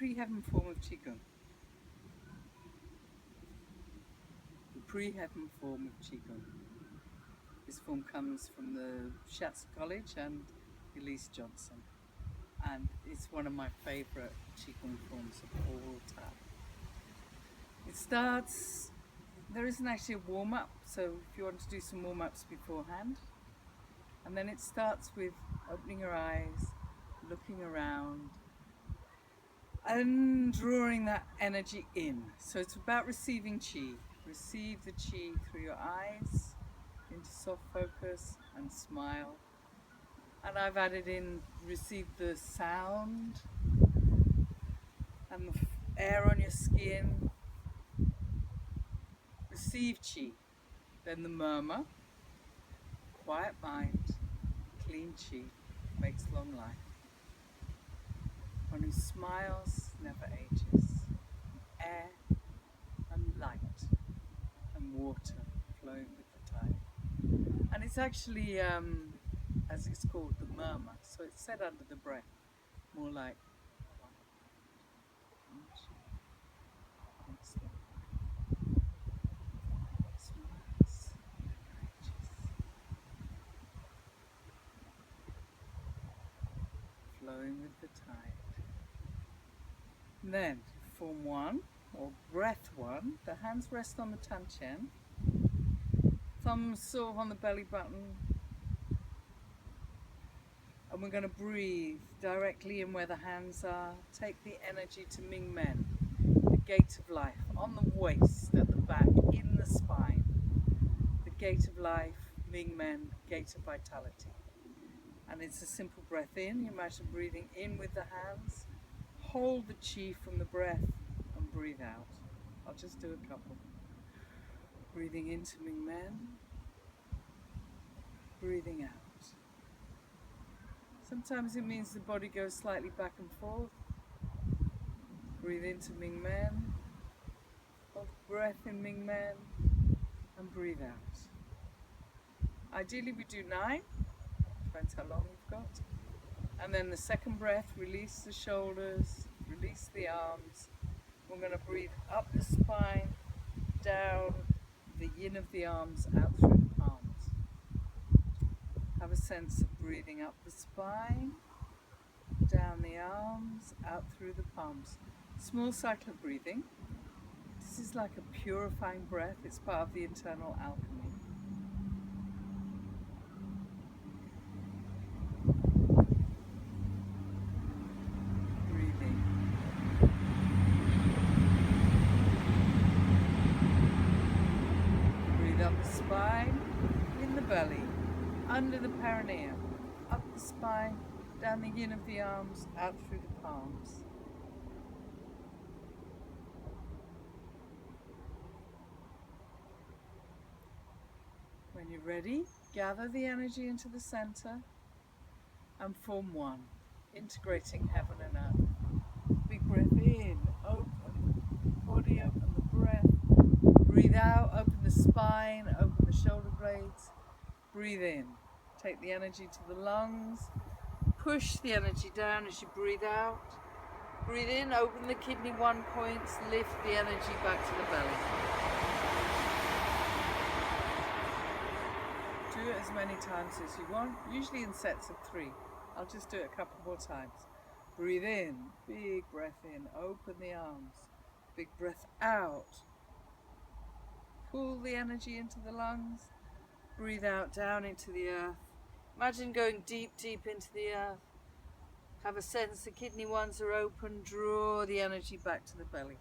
pre-heaven form of qigong. The pre-heaven form of qigong. This form comes from the Shatz College and Elise Johnson, and it's one of my favourite qigong forms of all time. It starts, there isn't actually a warm-up, so if you want to do some warm-ups beforehand, and then it starts with opening your eyes, looking around, and drawing that energy in. So it's about receiving qi. Receive the qi through your eyes into soft focus and smile. And I've added in receive the sound and the air on your skin. Receive qi. Then the murmur. Quiet mind, clean qi, makes long life. One who smiles never ages. Air and light and water flowing with the tide. And it's actually, as it's called, the murmur. So it's said under the breath, more like flowing with the tide. And then form one, or breath one, the hands rest on the tanchen, thumbs sort of on the belly button, and we're going to breathe directly in where the hands are. Take the energy to Ming Men, the gate of life, on the waist, at the back, in the spine. The gate of life, Ming Men, gate of vitality. And it's a simple breath in. You imagine breathing in with the hands. Hold the qi from the breath and breathe out. I'll just do a couple. Breathing into Ming Men. Breathing out. Sometimes it means the body goes slightly back and forth. Breathe into Ming Men. Hold breath in Ming Men. And breathe out. Ideally we do 9. Depends how long we've got. And then the second breath, release the shoulders, release the arms. We're going to breathe up the spine, down the yin of the arms, out through the palms. Have a sense of breathing up the spine, down the arms, out through the palms. Small cycle of breathing. This is like a purifying breath. It's part of the internal alchemy. Up the spine, in the belly, under the perineum, up the spine, down the yin of the arms, out through the palms. When you're ready, gather the energy into the center and form one, integrating heaven and earth. Big breath in, open the body, open the breath. Breathe out, open the spine, open the shoulder blades. Breathe in. Take the energy to the lungs. Push the energy down as you breathe out. Breathe in, open the kidney 1 points, lift the energy back to the belly. Do it as many times as you want, usually in sets of 3. I'll just do it a couple more times. Breathe in, big breath in, open the arms. Big breath out. Pull the energy into the lungs. Breathe out down into the earth. Imagine going deep, deep into the earth. Have a sense the kidney ones are open. Draw the energy back to the belly.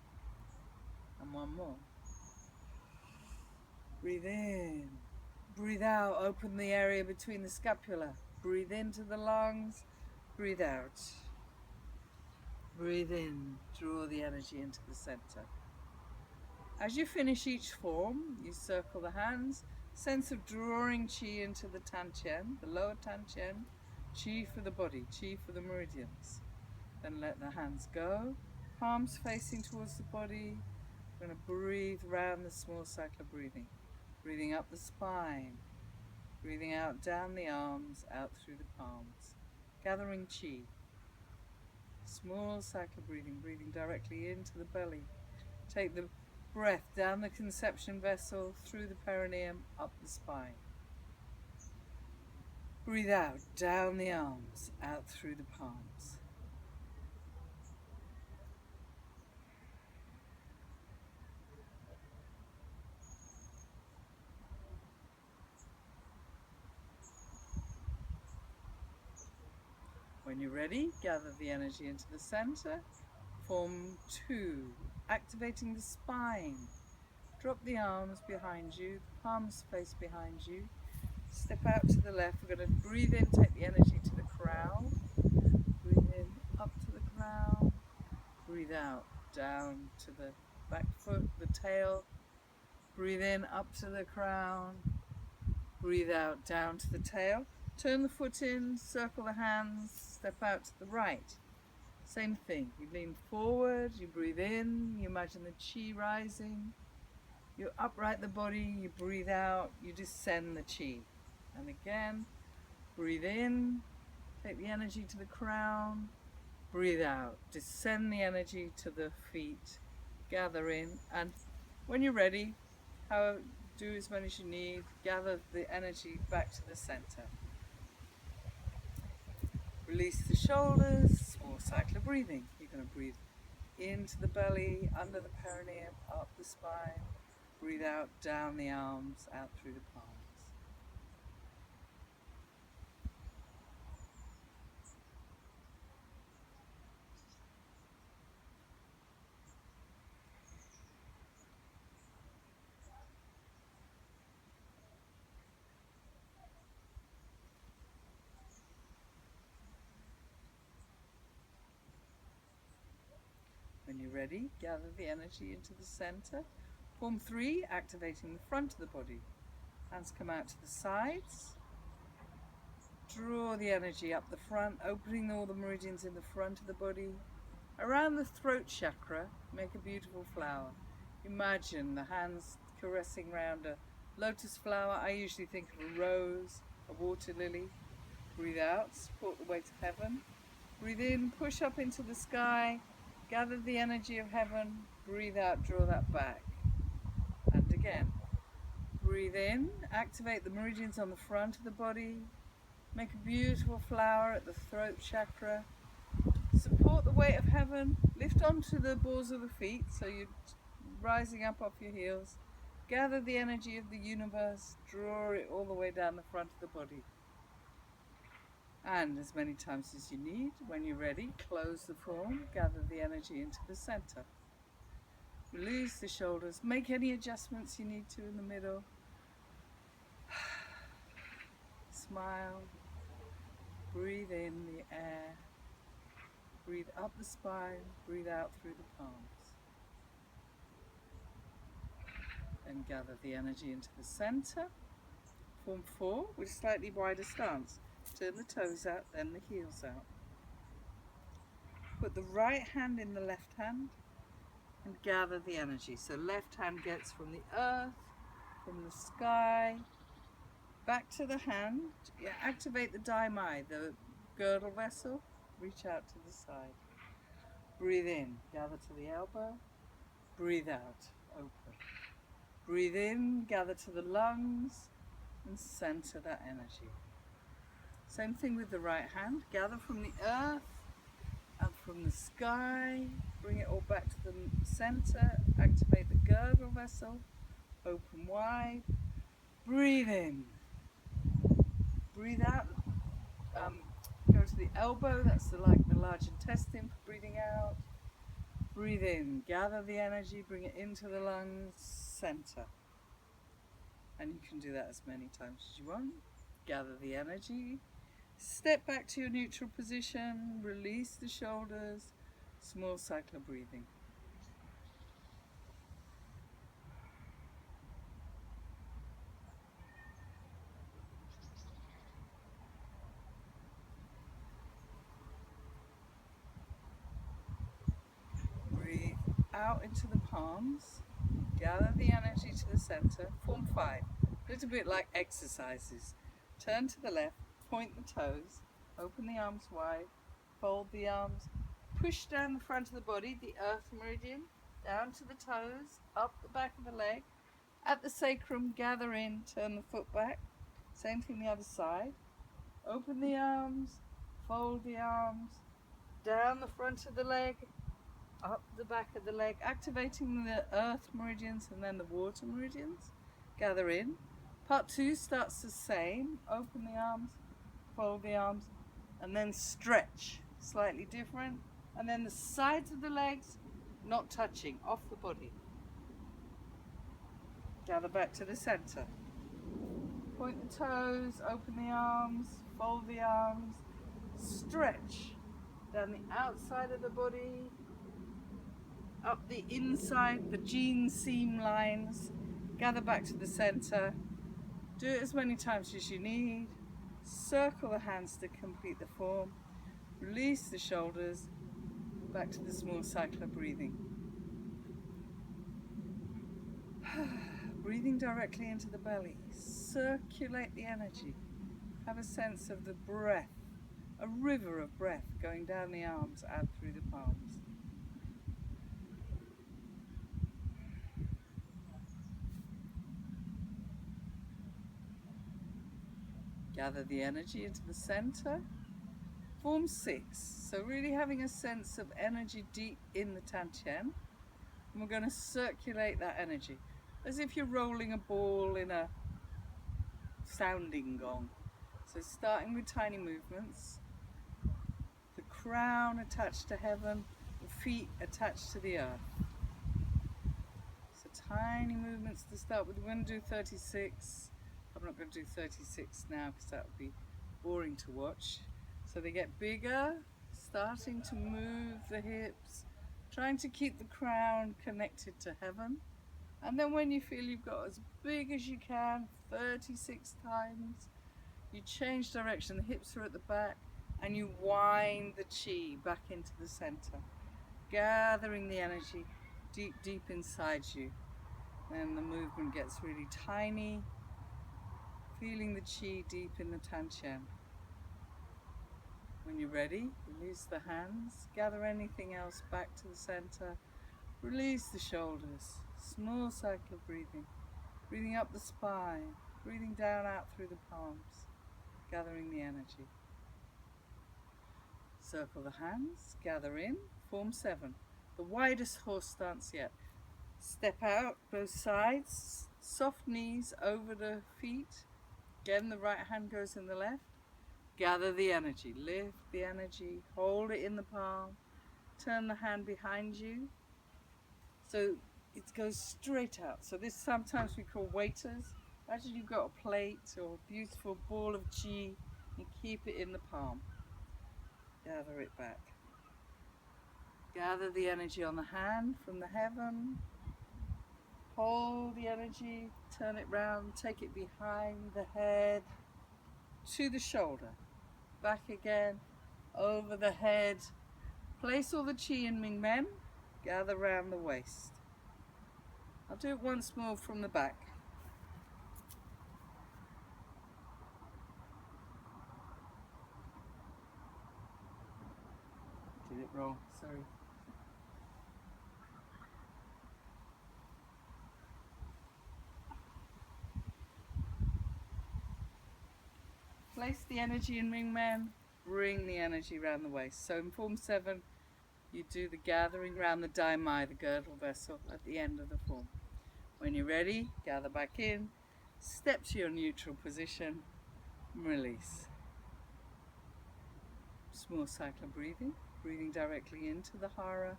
And one more. Breathe in. Breathe out. Open the area between the scapula. Breathe into the lungs. Breathe out. Breathe in. Draw the energy into the center. As you finish each form, you circle the hands, sense of drawing qi into the tanchen, the lower tanchen, qi for the body, qi for the meridians. Then let the hands go, palms facing towards the body. We're going to breathe round the small cycle of breathing. Breathing up the spine, breathing out down the arms, out through the palms. Gathering qi. Small cycle of breathing, breathing directly into the belly. Take the breath down the conception vessel, through the perineum, up the spine. Breathe out, down the arms, out through the palms. When you're ready, gather the energy into the center. Form 2, activating the spine. Drop the arms behind you, the palms face behind you. Step out to the left. We're going to breathe in, take the energy to the crown. Breathe in, up to the crown. Breathe out, down to the back foot, the tail. Breathe in, up to the crown. Breathe out, down to the tail. Turn the foot in, circle the hands, step out to the right. Same thing, you lean forward, you breathe in, you imagine the chi rising. You upright the body, you breathe out, you descend the chi. And again, breathe in, take the energy to the crown. Breathe out, descend the energy to the feet, gather in, and when you're ready, do as many as you need, gather the energy back to the center. Release the shoulders, small cycle of breathing. You're going to breathe into the belly, under the perineum, up the spine. Breathe out, down the arms, out through the palms. When you're ready, gather the energy into the center. Form 3, activating the front of the body. Hands come out to the sides. Draw the energy up the front, opening all the meridians in the front of the body. Around the throat chakra, make a beautiful flower. Imagine the hands caressing around a lotus flower. I usually think of a rose, a water lily. Breathe out, support the weight of heaven. Breathe in, push up into the sky. Gather the energy of heaven. Breathe out, draw that back. And again. Breathe in, activate the meridians on the front of the body. Make a beautiful flower at the throat chakra. Support the weight of heaven. Lift onto the balls of the feet so you're rising up off your heels. Gather the energy of the universe. Draw it all the way down the front of the body. And as many times as you need, when you're ready, close the form, gather the energy into the center. Release the shoulders, make any adjustments you need to in the middle. Smile, breathe in the air, breathe up the spine, breathe out through the palms. Then gather the energy into the center. Form 4 with slightly wider stance. Turn the toes out, then the heels out. Put the right hand in the left hand and gather the energy. So left hand gets from the earth, from the sky, back to the hand. Activate the daimai, the girdle vessel. Reach out to the side. Breathe in, gather to the elbow. Breathe out, open. Breathe in, gather to the lungs and center that energy. Same thing with the right hand. Gather from the earth and from the sky. Bring it all back to the center. Activate the girdle vessel. Open wide. Breathe in. Breathe out. Go to the elbow. That's the large intestine for breathing out. Breathe in. Gather the energy. Bring it into the lungs. Center. And you can do that as many times as you want. Gather the energy. Step back to your neutral position, release the shoulders, small cycle of breathing. Breathe out into the palms, gather the energy to the center, form 5, a little bit like exercises. Turn to the left, point the toes, open the arms wide, fold the arms, Push down the front of the body, the earth meridian, down to the toes, up the back of the leg. At the sacrum, gather in, turn the foot back. Same thing the other side. Open the arms, fold the arms, down the front of the leg, up the back of the leg, activating the earth meridians and then the water meridians. Gather in. Part 2 starts the same. Open the arms, fold the arms, and then stretch. Slightly different. And then the sides of the legs not touching, off the body. Gather back to the center. Point the toes, open the arms, fold the arms, stretch down the outside of the body, up the inside, the jean seam lines. Gather back to the center. Do it as many times as you need. Circle the hands to complete the form. Release the shoulders. Back to the small cycle of breathing. Breathing directly into the belly. Circulate the energy. Have a sense of the breath, a river of breath going down the arms, out through the palms. Gather the energy into the center. Form 6. So really having a sense of energy deep in the Tantian. And we're going to circulate that energy as if you're rolling a ball in a sounding gong. So starting with tiny movements, the crown attached to heaven, the feet attached to the earth. So tiny movements to start with. We're going to do 36. I'm not going to do 36 now because that would be boring to watch. So they get bigger, starting to move the hips, trying to keep the crown connected to heaven. And then when you feel you've got as big as you can, 36 times, you change direction, the hips are at the back, and you wind the chi back into the center, gathering the energy deep, deep inside you. Then the movement gets really tiny, feeling the chi deep in the Tantian. When you're ready, release the hands, gather anything else back to the center, release the shoulders, small cycle of breathing, breathing up the spine, breathing down out through the palms, gathering the energy. Circle the hands, gather in, form 7, the widest horse stance yet. Step out both sides, soft knees over the feet, again the right hand goes in the left. Gather the energy, lift the energy, hold it in the palm, turn the hand behind you. So it goes straight out. So this sometimes we call waiters. Imagine you've got a plate or a beautiful ball of chi and keep it in the palm. Gather it back. Gather the energy on the hand from the heaven. Hold the energy, turn it round, take it behind the head to the shoulder. Back again, over the head. Place all the chi in Ming Men. Gather round the waist. I'll do it once more from the back. Did it wrong, sorry. Place the energy in Ming Men, bring the energy around the waist. So in form 7, you do the gathering round the Dai Mai, the girdle vessel, at the end of the form. When you're ready, gather back in, step to your neutral position, and release. Small cycle of breathing, breathing directly into the hara,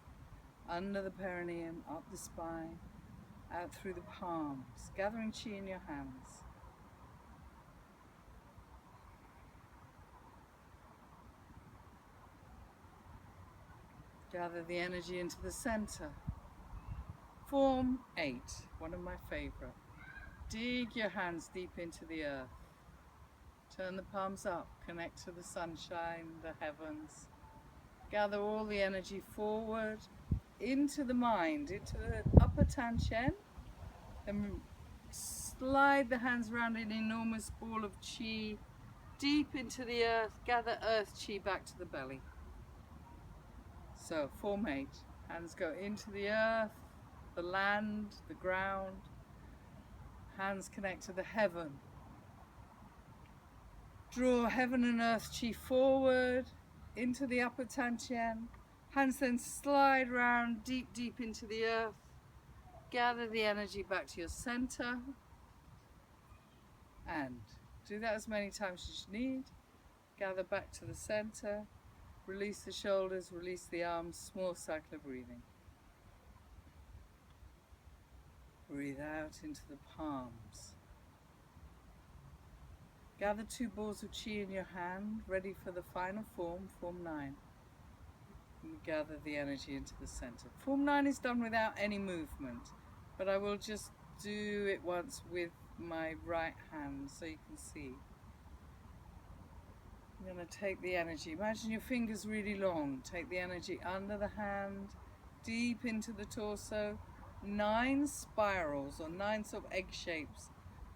under the perineum, up the spine, out through the palms, gathering chi in your hands. Gather the energy into the center. Form 8, one of my favorite. Dig your hands deep into the earth. Turn the palms up, connect to the sunshine, the heavens. Gather all the energy forward, into the mind, into the upper Tantian. Then slide the hands around an enormous ball of chi, deep into the earth. Gather earth chi back to the belly. So, Form 8. Hands go into the earth, the land, the ground. Hands connect to the heaven. Draw heaven and earth chi forward into the upper Tantien. Hands then slide round deep, deep into the earth. Gather the energy back to your center. And do that as many times as you need. Gather back to the center. Release the shoulders, release the arms. Small cycle of breathing. Breathe out into the palms. Gather 2 balls of chi in your hand, ready for the final form, Form 9. And gather the energy into the center. Form 9 is done without any movement, but I will just do it once with my right hand so you can see. I'm going to take the energy. Imagine your fingers really long. Take the energy under the hand, deep into the torso. 9 spirals or 9 sort of egg shapes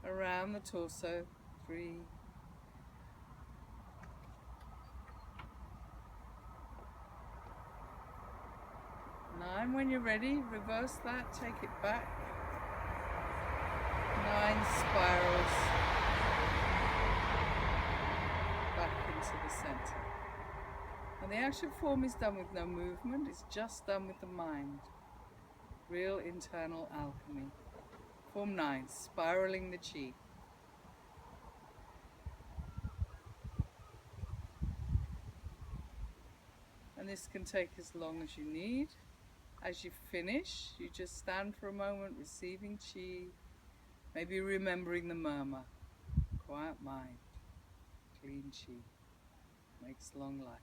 around the torso. 3, 9. When you're ready, reverse that, take it back. 9 spirals back into the center. And the actual form is done with no movement, it's just done with the mind. Real internal alchemy. Form 9, spiraling the chi. And this can take as long as you need. As you finish, you just stand for a moment, receiving chi, maybe remembering the murmur. Quiet mind, clean chi, makes long life.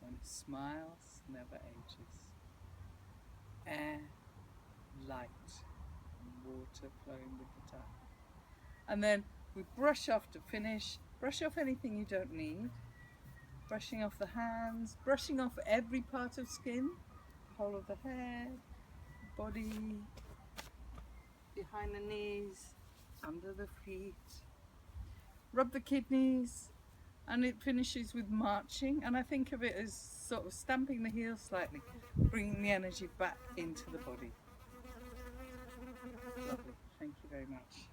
When it smiles, never ages. Air, light, and water flowing with the tide. And then we brush off to finish. Brush off anything you don't need. Brushing off the hands, brushing off every part of skin. Whole of the head, body, behind the knees, under the feet. Rub the kidneys, and it finishes with marching, and I think of it as sort of stamping the heels slightly, bringing the energy back into the body. Lovely. Thank you very much.